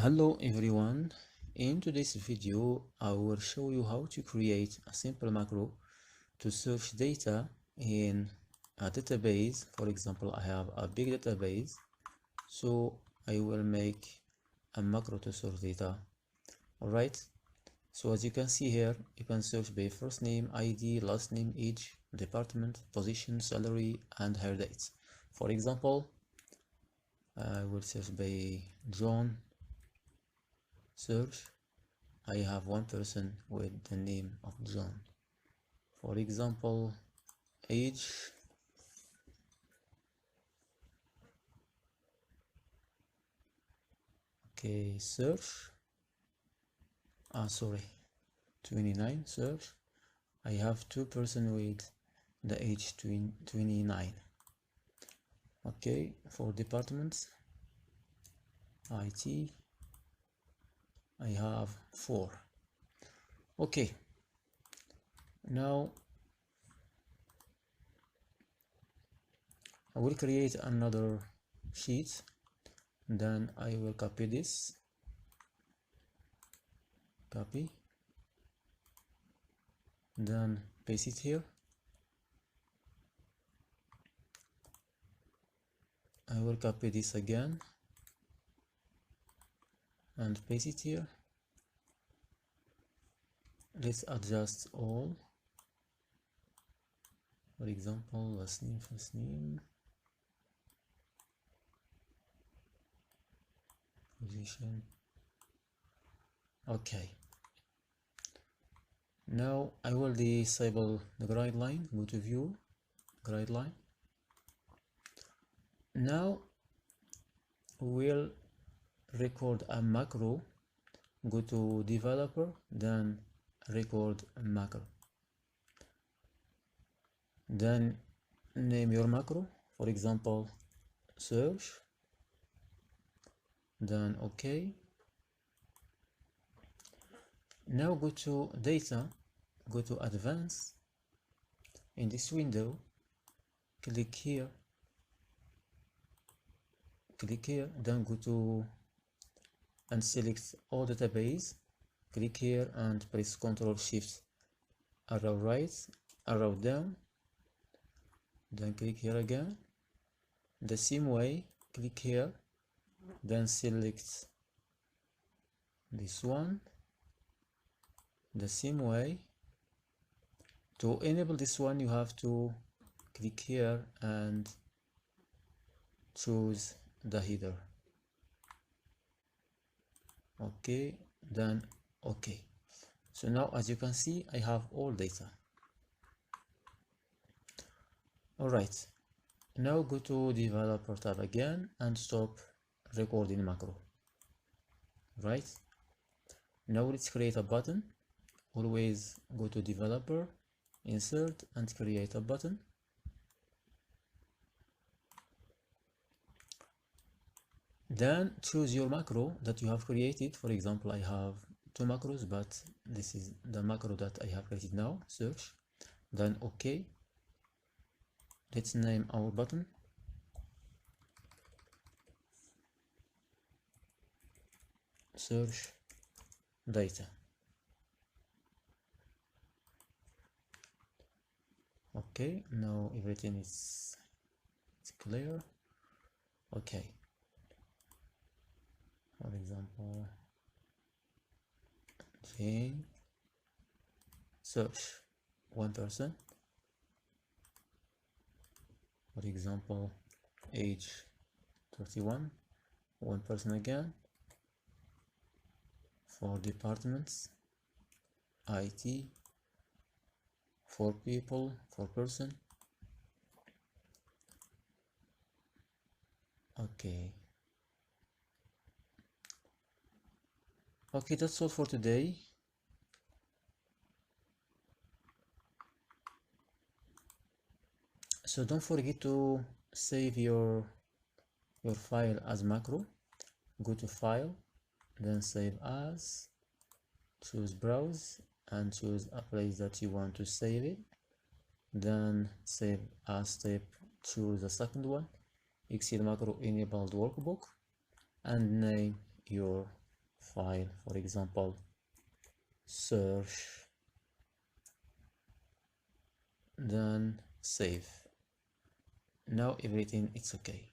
Hello everyone, in today's video I will show you how to create a simple macro to search data in a database. For example, I have a big database, so I will make a macro to search data. Alright, so as you can see here, you can search by first name, ID, last name, age, department, position, salary, and hire dates. For example, I will search by John. Search. I have one person with the name of John. For example, age. Okay, search. Sorry, 29. Search. I have two person with the age 29. Okay, for departments, IT, I have 4. Okay, now I will create another sheet, then I will copy this, copy, then paste it here. I will copy this again and paste it here. Let's adjust all. For example, last name, first name, position. Okay, now I will disable the grid line. Go to view, grid line. Now we'll record a macro. Go to developer, then record a macro, then name your macro, for example search, then OK. Now go to data, go to advanced. In this window, click here, then go to and select all database. Click here and press Ctrl Shift arrow right, arrow down, then click here again. The same way, click here, then select this one. The same way, to enable this one you have to click here and choose the header. Okay, then OK. So now as you can see, I have all data. Alright, now go to developer tab again and stop recording macro. Right, now let's create a button. Always go to developer, insert, and create a button. Then choose your macro that you have created. For example, I have 2 macros, but this is the macro that I have created now. Search, then OK. Let's name our button. Search data. Okay, now everything is clear. Okay, for example, Jane. Search one person. For example, age 31. One person again. For departments, IT, 4 people, 4 person. Okay, that's all for today. So don't forget to save your file as macro. Go to file, then save as, choose browse, and choose a place that you want to save it. Then save as step, choose the second one, Excel macro enabled workbook, and name your file, for example search, then save. Now everything it's okay.